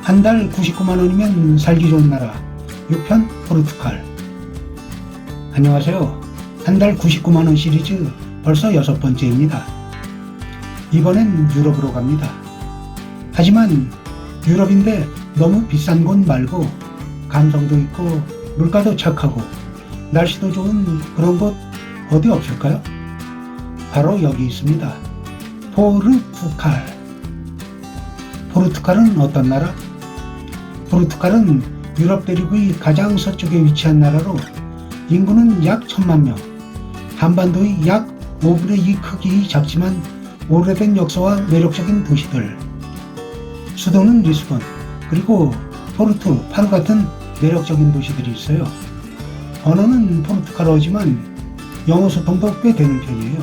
한 달 99만 원이면 살기 좋은 나라 6편 포르투갈. 안녕하세요. 한 달 99만 원 시리즈 벌써 6번째입니다. 이번엔 유럽으로 갑니다. 하지만 유럽인데 너무 비싼 곳 말고 감성도 있고 물가도 착하고 날씨도 좋은 그런 곳 어디 없을까요? 바로 여기 있습니다. 포르투갈. 포르투갈은 어떤 나라? 포르투갈은 유럽 대륙의 가장 서쪽에 위치한 나라로 인구는 약 1000만 명, 한반도의 약 5분의 2 크기 작지만 오래된 역사와 매력적인 도시들, 수도는 리스본, 그리고 포르투, 파르 같은 매력적인 도시들이 있어요. 언어는 포르투갈어지만 영어 소통도 꽤 되는 편이에요.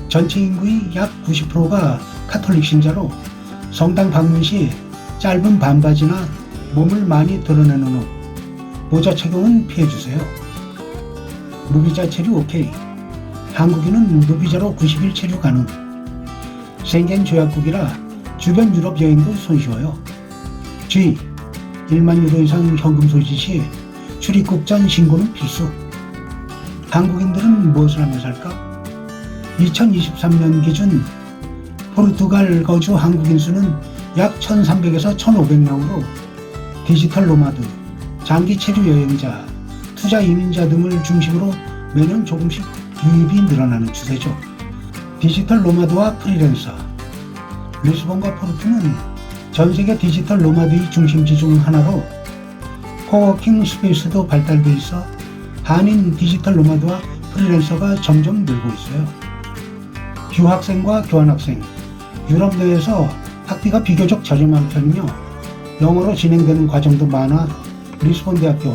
전체 인구의 약 90%가 카톨릭 신자로 성당 방문 시 짧은 반바지나 몸을 많이 드러내는 옷, 모자 착용은 피해주세요. 무비자 체류 오케이. 한국인은 무비자로 90일 체류 가능. 생겐 조약국이라 주변 유럽 여행도 손쉬워요. G. 1만 유로 이상 현금 소지 시 출입국 전 신고는 필수. 한국인들은 무엇을 하며 살까? 2023년 기준 포르투갈 거주 한국인 수는 약 1300에서 1500명으로 디지털 노마드, 장기 체류 여행자, 투자 이민자 등을 중심으로 매년 조금씩 유입이 늘어나는 추세죠. 디지털 노마드와 프리랜서. 리스본과 포르투는 전 세계 디지털 노마드의 중심지 중 하나로 코워킹 스페이스도 발달돼 있어 한인 디지털 노마드와 프리랜서가 점점 늘고 있어요. 휴학생과 교환학생. 유럽 내에서 학비가 비교적 저렴한 편이며 영어로 진행되는 과정도 많아 리스본 대학교,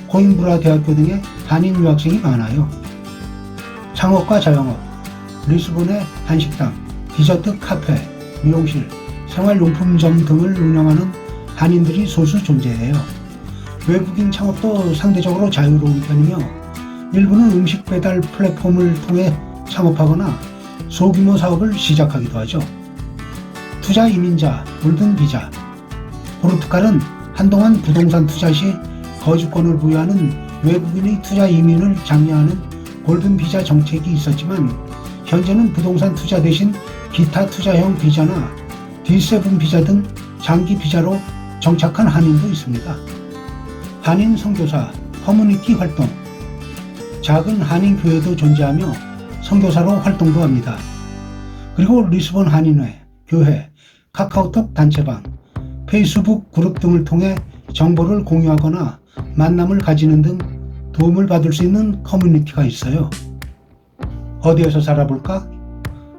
코임브라 대학교 등의 한인 유학생이 많아요. 창업과 자영업. 리스본의 한식당, 디저트 카페, 미용실, 생활용품점 등을 운영하는 한인들이 소수 존재해요. 외국인 창업도 상대적으로 자유로운 편이며 일부는 음식 배달 플랫폼을 통해 창업하거나 소규모 사업을 시작하기도 하죠. 투자 이민자, 골든 비자. 포르투갈은 한동안 부동산 투자 시 거주권을 부여하는 외국인의 투자 이민을 장려하는 골든 비자 정책이 있었지만 현재는 부동산 투자 대신 기타 투자형 비자나 D7 비자 등 장기 비자로 정착한 한인도 있습니다. 한인 선교사, 커뮤니티 활동. 작은 한인 교회도 존재하며 선교사로 활동도 합니다. 그리고 리스본 한인회, 교회, 카카오톡 단체방, 페이스북 그룹 등을 통해 정보를 공유하거나 만남을 가지는 등 도움을 받을 수 있는 커뮤니티가 있어요. 어디에서 살아볼까?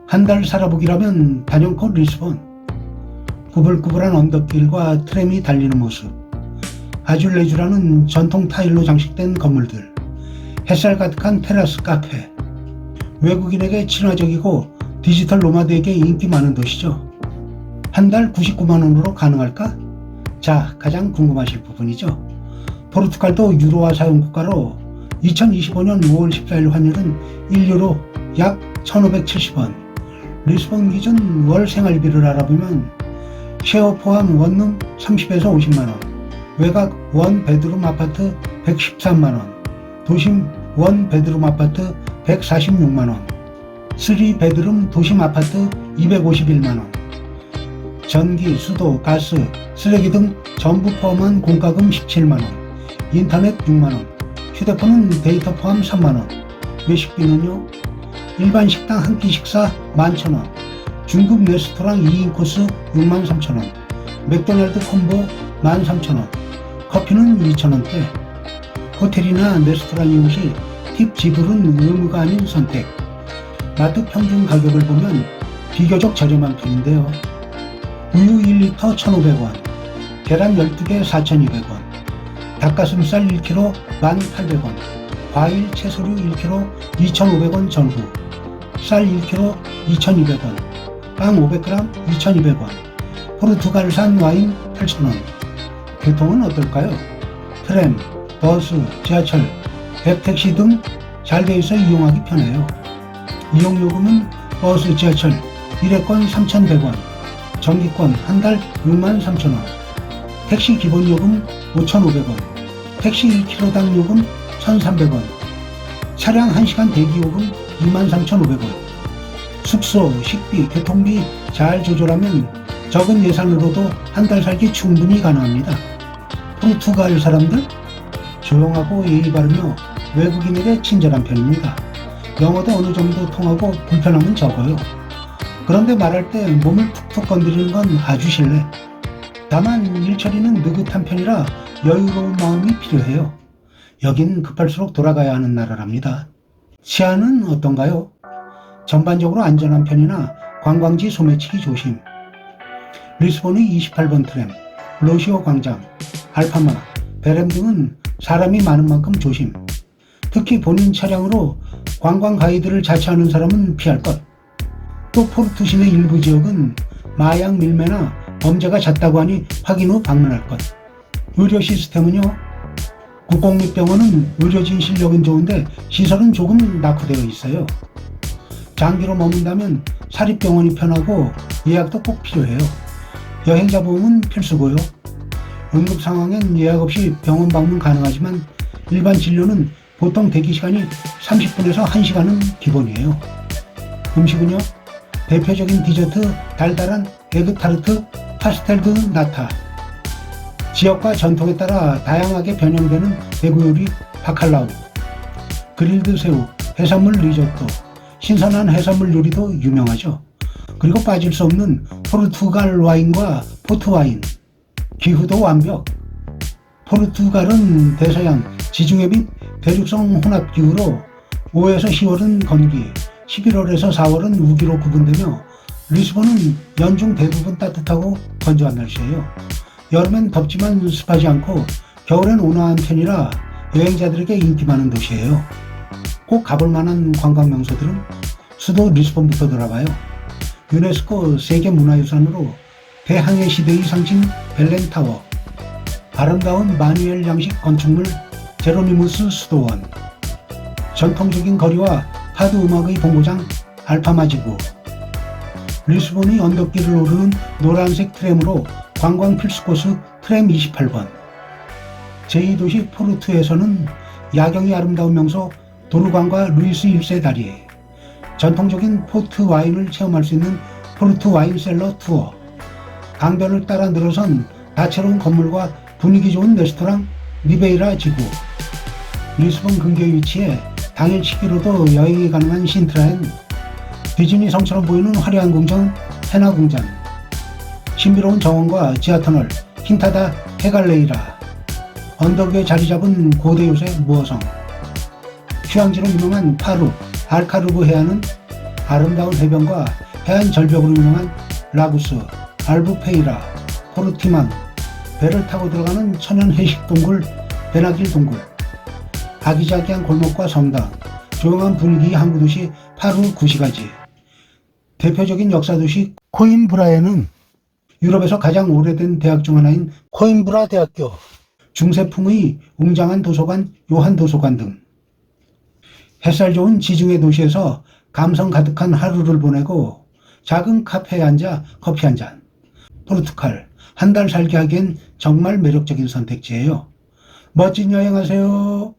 한 달 살아보기라면 단연코 리스본. 구불구불한 언덕길과 트램이 달리는 모습, 아줄레주라는 전통 타일로 장식된 건물들, 햇살 가득한 테라스 카페. 외국인에게 친화적이고 디지털 노마드에게 인기 많은 도시죠. 한 달 99만 원으로 가능할까? 자, 가장 궁금하실 부분이죠. 포르투갈도 유로화 사용 국가로 2025년 5월 14일 환율은 1유로 약 1,570원. 리스본 기준 월 생활비를 알아보면 쉐어 포함 원룸 30에서 50만원, 외곽 원 베드룸 아파트 113만원, 도심 원 베드룸 아파트 146만원, 3 베드룸 도심 아파트 251만원, 전기, 수도, 가스, 쓰레기 등 전부 포함한 공과금 17만원, 인터넷 6만원, 휴대폰은 데이터 포함 3만원, 외식비는요, 일반 식당 한 끼 식사 11,000원, 중급 레스토랑 2인 코스 63,000원, 맥도날드 콤보 13,000원, 커피는 2,000원대, 호텔이나 레스토랑 이용 시 팁 지불은 의무가 아닌 선택. 마트 평균 가격을 보면 비교적 저렴한 편인데요. 우유 1리터 1,500원, 계란 12개 4,200원, 닭가슴살 1kg 1,800원, 과일 채소류 1kg 2,500원 전후, 쌀 1kg 2,200원, 빵 500g 2,200원, 포르투갈산 와인 8,000원. 교통은 어떨까요? 트램, 버스, 지하철, 앱택시 등 잘 돼 있어 이용하기 편해요. 이용 요금은 버스, 지하철 1회권 3,100원, 전기권 한 달 63,000원, 택시 기본 요금 5,500원, 택시 1km당 요금 1,300원, 차량 1시간 대기 요금 23,500원, 숙소, 식비, 교통비 잘 조절하면 적은 예산으로도 한 달 살기 충분히 가능합니다. 포르투갈 사람들 조용하고 예의 바르며 외국인에게 친절한 편입니다. 영어도 어느 정도 통하고 불편함은 적어요. 그런데 말할 때 몸을 툭툭 건드리는 건 아주 실례. 다만 일처리는 느긋한 편이라 여유로운 마음이 필요해요. 여긴 급할수록 돌아가야 하는 나라랍니다. 치안은 어떤가요? 전반적으로 안전한 편이나 관광지 소매치기 조심. 리스본의 28번 트램, 로시오 광장, 알파마, 베렘 등은 사람이 많은 만큼 조심. 특히 본인 차량으로 관광 가이드를 자처하는 사람은 피할 것. 또 포르투 시내 일부 지역은 마약 밀매나 범죄가 잦다고 하니 확인 후 방문할 것. 의료 시스템은요? 국공립병원은 의료진 실력은 좋은데 시설은 조금 낙후되어 있어요. 장기로 머문다면 사립병원이 편하고 예약도 꼭 필요해요. 여행자 보험은 필수고요. 응급 상황엔 예약 없이 병원 방문 가능하지만 일반 진료는 보통 대기시간이 30분에서 1시간은 기본이에요. 음식은요? 대표적인 디저트 달달한 에그타르트, 파스텔 드 나타. 지역과 전통에 따라 다양하게 변형되는 대구 요리 바칼라우, 그릴드 새우, 해산물 리조또, 신선한 해산물 요리도 유명하죠. 그리고 빠질 수 없는 포르투갈 와인과 포트 와인. 기후도 완벽. 포르투갈은 대서양, 지중해 및 대륙성 혼합 기후로 5에서 10월은 건기, 11월에서 4월은 우기로 구분되며 리스본은 연중 대부분 따뜻하고 건조한 날씨예요. 여름엔 덥지만 습하지 않고 겨울엔 온화한 편이라 여행자들에게 인기 많은 도시예요. 꼭 가볼 만한 관광 명소들은 수도 리스본부터 돌아가요. 유네스코 세계문화유산으로 대항해 시대의 상징 벨렌타워, 아름다운 마누엘 양식 건축물 제로니무스 수도원, 전통적인 거리와 파드 음악의 본고장 알파마 지구, 리스본의 언덕길을 오르는 노란색 트램으로 관광 필수 코스 트램 28번. 제2도시 포르투에서는 야경이 아름다운 명소 도르관과 루이스 1세 다리, 전통적인 포트 와인을 체험할 수 있는 포르투 와인셀러 투어, 강변을 따라 늘어선 다채로운 건물과 분위기 좋은 레스토랑 리베이라 지구, 리스본 근교에 위치해 당일치기로도 여행이 가능한 신트라엔, 디즈니 성처럼 보이는 화려한 궁전 헤나 궁전, 신비로운 정원과 지하터널 킨타다 헤갈레이라, 언덕 위에 자리 잡은 고대 요새 무어성, 휴양지로 유명한 파루 알카르브 해안은 아름다운 해변과 해안 절벽으로 유명한 라구스, 알부페이라, 포르티만, 배를 타고 들어가는 천연 해식 동굴 베나길 동굴, 아기자기한 골목과 성당, 조용한 분위기의 항구도시 파루 구시가지, 대표적인 역사도시 코임브라에는 유럽에서 가장 오래된 대학 중 하나인 코임브라 대학교, 중세풍의 웅장한 도서관 요한 도서관 등 햇살 좋은 지중해 도시에서 감성 가득한 하루를 보내고 작은 카페에 앉아 커피 한 잔. 포르투갈 한 달 살기 하기엔 정말 매력적인 선택지예요. 멋진 여행하세요.